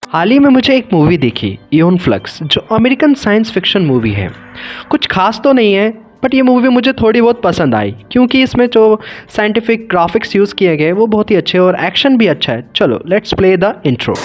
हाल ही में मुझे एक मूवी दिखी इयोन फ्लक्स, जो अमेरिकन साइंस फिक्शन मूवी है। कुछ खास तो नहीं है, बट ये मूवी मुझे थोड़ी बहुत पसंद आई क्योंकि इसमें जो साइंटिफिक ग्राफिक्स यूज़ किए गए वो बहुत ही अच्छे और एक्शन भी अच्छा है। चलो लेट्स प्ले द इंट्रो।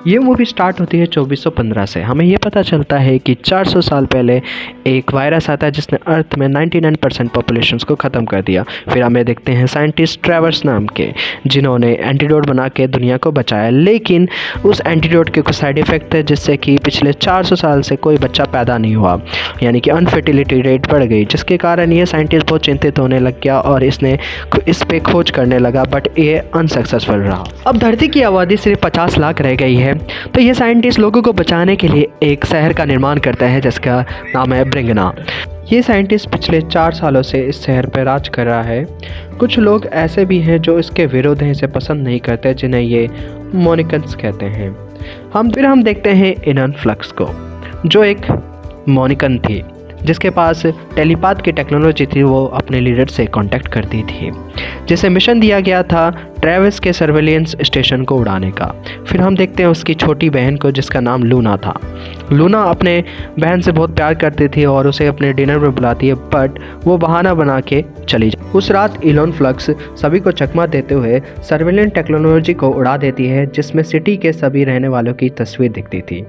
ये मूवी स्टार्ट होती है 2415 से। हमें ये पता चलता है कि 400 साल पहले एक वायरस आता है जिसने अर्थ में 99% पॉपुलेशंस को ख़त्म कर दिया। फिर हमें देखते हैं साइंटिस्ट ट्रेवर्स नाम के, जिन्होंने एंटीडोट बना के दुनिया को बचाया। लेकिन उस एंटीडोट के कुछ साइड इफ़ेक्ट थे जिससे कि पिछले 400 साल से कोई बच्चा पैदा नहीं हुआ, यानी कि अनफर्टिलिटी रेट बढ़ गई, जिसके कारण ये साइंटिस्ट बहुत चिंतित होने लग गया और इसने इस पे खोज करने लगा, बट ये अनसक्सेसफुल रहा। अब धरती की आबादी सिर्फ 50 लाख रह गई है, तो ये साइंटिस्ट लोगों को बचाने के लिए एक शहर का निर्माण करते हैं जिसका नाम है ब्रिंगना। ये साइंटिस्ट पिछले 4 सालों से इस शहर पर राज कर रहा है। कुछ लोग ऐसे भी हैं जो इसके विरोध हैं, इसे पसंद नहीं करते, जिन्हें ये मोनिकन्स कहते हैं। हम देखते हैं इयोन फ्लक्स को, जो एक मोनिकन थी जिसके पास टेलीपाथ की टेक्नोलॉजी थी। वो अपने लीडर से कांटेक्ट करती थी, जिसे मिशन दिया गया था ट्रेविस के सर्वेलेंस स्टेशन को उड़ाने का। फिर हम देखते हैं उसकी छोटी बहन को, जिसका नाम लूना था। लूना अपने बहन से बहुत प्यार करती थी और उसे अपने डिनर पर बुलाती है, बट वो बहाना बना के चली जाती। उस रात इयोन फ्लक्स सभी को चकमा देते हुए सर्वेलेंस टेक्नोलॉजी को उड़ा देती है, जिसमें सिटी के सभी रहने वालों की तस्वीर दिखती थी।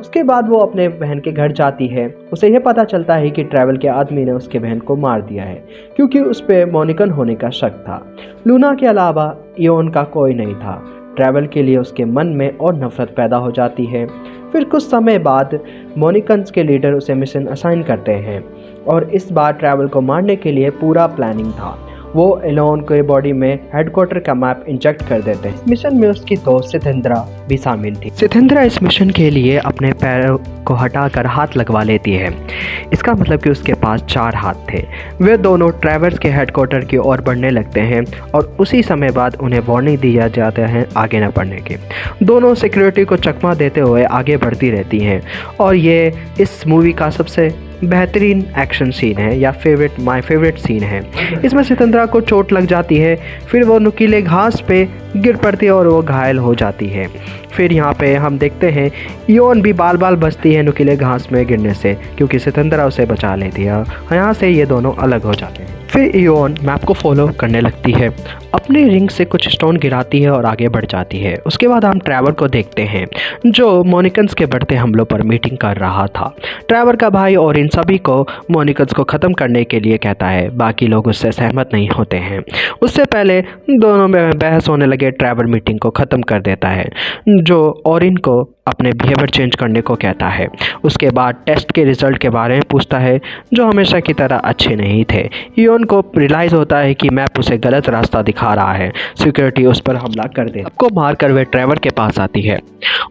उसके बाद वो अपने बहन के घर जाती है। उसे यह पता चलता है कि ट्रैवल के आदमी ने उसके बहन को मार दिया है क्योंकि उस पर मोनिकन होने का शक था। लूना के अलावा इयोन का कोई नहीं था। ट्रैवल के लिए उसके मन में और नफरत पैदा हो जाती है। फिर कुछ समय बाद मोनिकन्स के लीडर उसे मिशन असाइन करते हैं और इस बार ट्रैवल को मारने के लिए पूरा प्लानिंग था। वो इयोन के बॉडी में हेडक्वार्टर का मैप इंजेक्ट कर देते हैं। इस मिशन में उसकी दोस्त सिथेंद्रा भी शामिल थी। सिथेंद्रा इस मिशन के लिए अपने पैरों को हटाकर हाथ लगवा लेती है। इसका मतलब कि उसके पास 4 हाथ थे। वे दोनों ट्रेवर्स के हेडक्वार्टर की ओर बढ़ने लगते हैं और उसी समय बाद उन्हें वार्निंग दिया जाता है आगे न बढ़ने की। दोनों सिक्योरिटी को चकमा देते हुए आगे बढ़ती रहती हैं और ये इस मूवी का सबसे बेहतरीन एक्शन सीन है या माय फेवरेट सीन है। इसमें सितंद्रा को चोट लग जाती है, फिर वो नुकीले घास पे गिर पड़ती है और वो घायल हो जाती है। फिर यहाँ पे हम देखते हैं इयोन भी बाल बाल बचती है नुकीले घास में गिरने से, क्योंकि सितंद्रा उसे बचा लेती है। यहाँ से ये दोनों अलग हो जाते हैं। फिर इयोन मैप को फॉलो करने लगती है, अपने रिंग से कुछ स्टोन गिराती है और आगे बढ़ जाती है। उसके बाद हम ट्रैवर को देखते हैं, जो मोनिकन्स के बढ़ते हमलों पर मीटिंग कर रहा था। ट्रैवर का भाई और इन सभी को मोनिकन्स को ख़त्म करने के लिए कहता है। बाकी लोग उससे सहमत नहीं होते हैं। उससे पहले दोनों में बहस होने लगे। ट्रैवर मीटिंग को ख़त्म कर देता है, जो ओरिन को अपने बिहेवियर चेंज करने को कहता है। उसके बाद टेस्ट के रिजल्ट के बारे में पूछता है, जो हमेशा की तरह अच्छे नहीं थे। इयोन को रियलाइज़ होता है कि मैप उसे गलत रास्ता दिखा रहा है। सिक्योरिटी उस पर हमला कर दे, सबको मारकर वे ट्रैवर के पास आती है।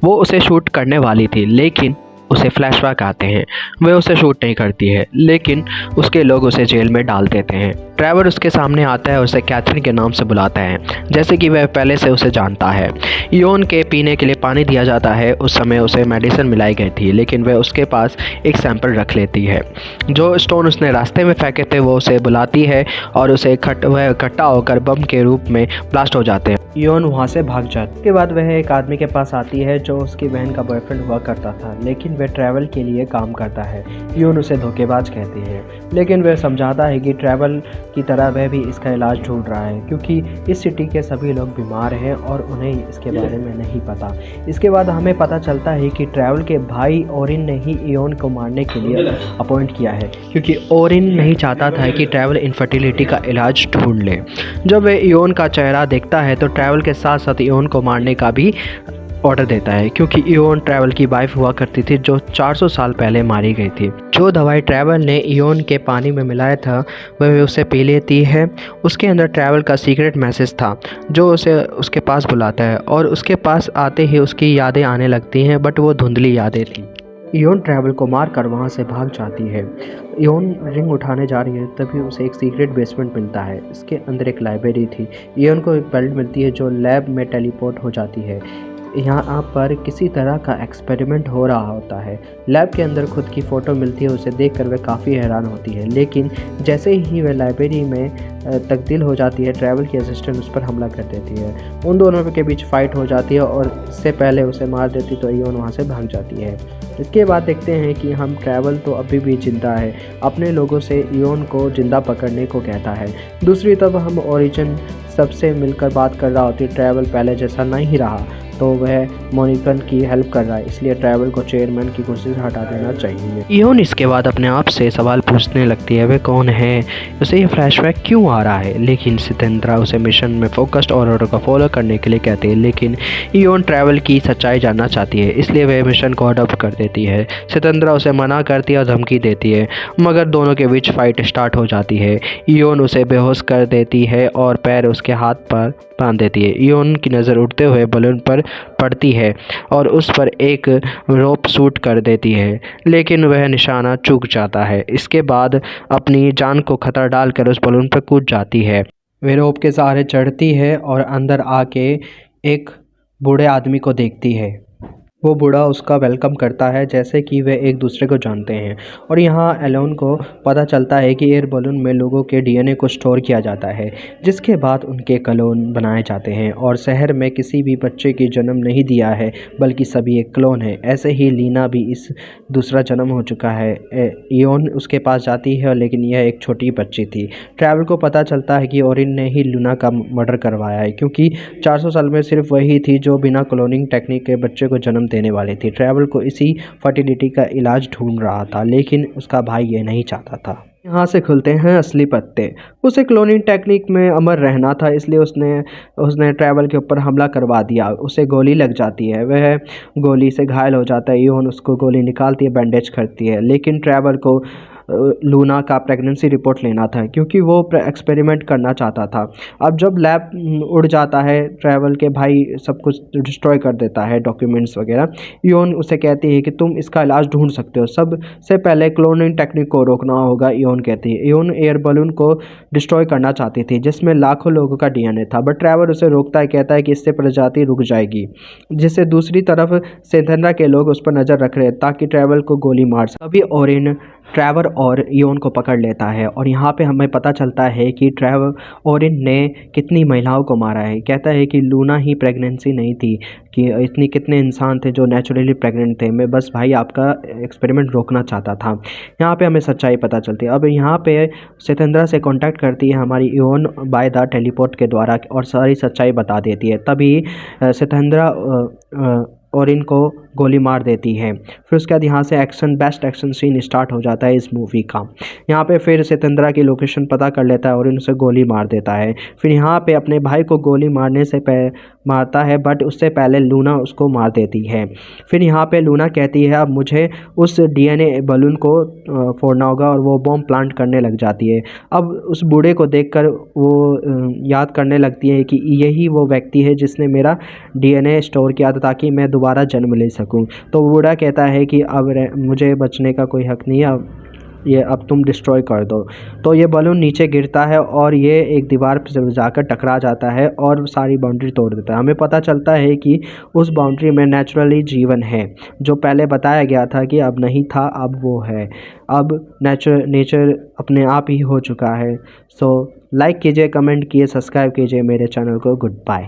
वो उसे शूट करने वाली थी, लेकिन उसे फ्लैशबैक आते हैं। वह उसे शूट नहीं करती है, लेकिन उसके लोग उसे जेल में डाल देते हैं। ट्रैवर उसके सामने आता है, उसे कैथरीन के नाम से बुलाता है, जैसे कि वह पहले से उसे जानता है। इयोन के पीने के लिए पानी दिया जाता है। उस समय उसे मेडिसिन मिलाई गई थी, लेकिन वह उसके पास एक सैंपल रख लेती है। जो स्टोन उसने रास्ते में फेंके थे वो उसे बुलाती है और उसे वह इकट्ठा होकर बम के रूप में ब्लास्ट हो जाते हैं। इयोन वहाँ से भाग जाती है। उसके बाद वह एक आदमी के पास आती है जो उसकी बहन का बॉयफ्रेंड हुआ करता था, लेकिन वह ट्रैवल के लिए काम करता है। इयोन उसे धोखेबाज कहती है, लेकिन वह समझाता है कि ट्रैवल की तरह वह भी इसका इलाज ढूंढ रहा है, क्योंकि इस सिटी के सभी लोग बीमार हैं और उन्हें इसके बारे में नहीं पता। इसके बाद हमें पता चलता है कि ट्रैवल के भाई ओरिन ने ही इयोन को मारने के लिए अपॉइंट किया है, क्योंकि ओरिन नहीं चाहता था कि ट्रैवल इनफर्टिलिटी का इलाज ढूंढ ले। जब वह इयोन का चेहरा देखता है तो ट्रैवल के साथ साथ इयोन को मारने का भी ऑर्डर देता है, क्योंकि इयोन ट्रैवल की वाइफ हुआ करती थी जो 400 साल पहले मारी गई थी। जो दवाई ट्रैवल ने इयोन के पानी में मिलाया था वह उसे पी लेती है। उसके अंदर ट्रैवल का सीक्रेट मैसेज था जो उसे उसके पास बुलाता है, और उसके पास आते ही उसकी यादें आने लगती हैं, बट वो धुंधली यादें थी। इयोन ट्रैवल को मार कर वहाँ से भाग जाती है। इयोन रिंग उठाने जा रही है, तभी उसे एक सीक्रेट बेसमेंट मिलता है। इसके अंदर एक लाइब्रेरी थी। इयोन को एक बेल्ट मिलती है जो लैब में टेलीपोर्ट हो जाती है। यहाँ पर किसी तरह का एक्सपेरिमेंट हो रहा होता है। लैब के अंदर खुद की फ़ोटो मिलती है, उसे देखकर वह काफ़ी हैरान होती है, लेकिन जैसे ही वह लाइब्रेरी में तब्दील हो जाती है, ट्रैवल की असिस्टेंट उस पर हमला कर देती है। उन दोनों के बीच फ़ाइट हो जाती है और इससे पहले उसे मार देती तो इयोन वहाँ से भाग जाती है। इसके बाद देखते हैं कि हम ट्रैवल तो अभी भी ज़िंदा है, अपने लोगों से इयोन को ज़िंदा पकड़ने को कहता है। दूसरी तरफ हम ओरिजिन सबसे मिलकर बात कर रहा होती है। ट्रैवल पहले जैसा नहीं रहा, तो वह मोनिकन की हेल्प कर रहा है, इसलिए ट्रैवल को चेयरमैन की कुर्सी से हटा देना चाहिए। इयोन इसके बाद अपने आप से सवाल पूछने लगती है, वह कौन है, उसे ये फ्लैशबैक क्यों आ रहा है। लेकिन सितंद्रा उसे मिशन में फोकस्ड और ऑर्डर को फॉलो करने के लिए कहती है, लेकिन इयोन ट्रैवल की सच्चाई जानना चाहती है, इसलिए वह मिशन को अडॉप्ट कर देती है। सितंद्रा उसे मना करती है और धमकी देती है, मगर दोनों के बीच फाइट स्टार्ट हो जाती है। इयोन उसे बेहोश कर देती है और पैर उसके हाथ पर बांध देती है। इयोन की नज़र उड़ते हुए बलून पर पड़ती है और उस पर एक रोप शूट कर देती है, लेकिन वह निशाना चूक जाता है। इसके बाद अपनी जान को खतरा डालकर उस बलून पर कूद जाती है। वह रोप के सहारे चढ़ती है और अंदर आके एक बूढ़े आदमी को देखती है। वो बूढ़ा उसका वेलकम करता है, जैसे कि वे एक दूसरे को जानते हैं। और यहाँ एलोन को पता चलता है कि एयर बलून में लोगों के डीएनए को स्टोर किया जाता है, जिसके बाद उनके क्लोन बनाए जाते हैं। और शहर में किसी भी बच्चे की जन्म नहीं दिया है, बल्कि सभी एक क्लोन है। ऐसे ही लीना भी इस दूसरा जन्म हो चुका है। इयोन उसके पास जाती है, लेकिन यह एक छोटी बच्ची थी। ट्रैवल को पता चलता है कि ओरिन ने ही लूना का मर्डर करवाया है, क्योंकि 400 साल में सिर्फ वही थी जो बिना क्लोनिंग टेक्निक के बच्चे को जन्म देने वाली थी। ट्रैवल को इसी फर्टिलिटी का इलाज ढूंढ रहा था, लेकिन उसका भाई ये नहीं चाहता था। यहाँ से खुलते हैं असली पत्ते। उसे क्लोनिंग टेक्निक में अमर रहना था, इसलिए उसने उसने ट्रैवल के ऊपर हमला करवा दिया। उसे गोली लग जाती है, वह गोली से घायल हो जाता है। इयोन उसको गोली निकालती है, बैंडेज करती है, लेकिन ट्रैवल को लूना का प्रेगनेंसी रिपोर्ट लेना था, क्योंकि वो एक्सपेरिमेंट करना चाहता था। अब जब लैब उड़ जाता है, ट्रैवल के भाई सब कुछ डिस्ट्रॉय कर देता है, डॉक्यूमेंट्स वगैरह। इयोन उसे कहती है कि तुम इसका इलाज ढूंढ सकते हो, सबसे पहले क्लोनिंग टेक्निक को रोकना होगा। इयोन कहती है। इयोन एयर बलून को डिस्ट्रॉय करना चाहती थी, जिसमें लाखों लोगों का डीएनए था, बट ट्रैवल उसे रोकता है, कहता है कि इससे प्रजाति रुक जाएगी। जिससे दूसरी तरफ सेंथेंद्रा के लोग उस पर नज़र रख रहे हैं, ताकि ट्रैवल को गोली मार सके। अभी ओरिन ट्रैवर और इयोन को पकड़ लेता है, और यहाँ पे हमें पता चलता है कि ट्रैवर ओरिन ने कितनी महिलाओं को मारा है। कहता है कि लूना ही प्रेगनेंसी नहीं थी, कि इतनी कितने इंसान थे जो नेचुरली प्रेग्नेंट थे, मैं बस भाई आपका एक्सपेरिमेंट रोकना चाहता था। यहाँ पे हमें सच्चाई पता चलती है। अब यहाँ पे सितंद्रा से कांटेक्ट करती है हमारी इयोन बाय द टेलीपोर्ट के द्वारा, और सारी सच्चाई बता देती है। तभी सितंद्रा और इनको गोली मार देती है। फिर उसके बाद यहाँ से बेस्ट एक्शन सीन स्टार्ट हो जाता है इस मूवी का। यहाँ पे फिर सितंद्रा की लोकेशन पता कर लेता है और इनसे गोली मार देता है। फिर यहाँ पे अपने भाई को गोली मारने से मारता है, बट उससे पहले लूना उसको मार देती है। फिर यहाँ पे लूना कहती है अब मुझे उस डीएनए बलून को फोड़ना होगा, और वो बॉम्ब प्लांट करने लग जाती है। अब उस बूढ़े को देखकर वो याद करने लगती है कि यही वो व्यक्ति है जिसने मेरा डीएनए स्टोर किया था, ताकि मैं दोबारा जन्म ले सकूं। तो बूढ़ा कहता है कि अब मुझे बचने का कोई हक नहीं है, अब तुम डिस्ट्रॉय कर दो। तो ये बलून नीचे गिरता है और ये एक दीवार पर जाकर टकरा जाता है और सारी बाउंड्री तोड़ देता है। हमें पता चलता है कि उस बाउंड्री में नेचुरली जीवन है, जो पहले बताया गया था कि अब नहीं था, अब वो है। अब नेचर अपने आप ही हो चुका है। सो लाइक कीजिए, कमेंट कीजिए, सब्सक्राइब कीजिए मेरे चैनल को। Good bye.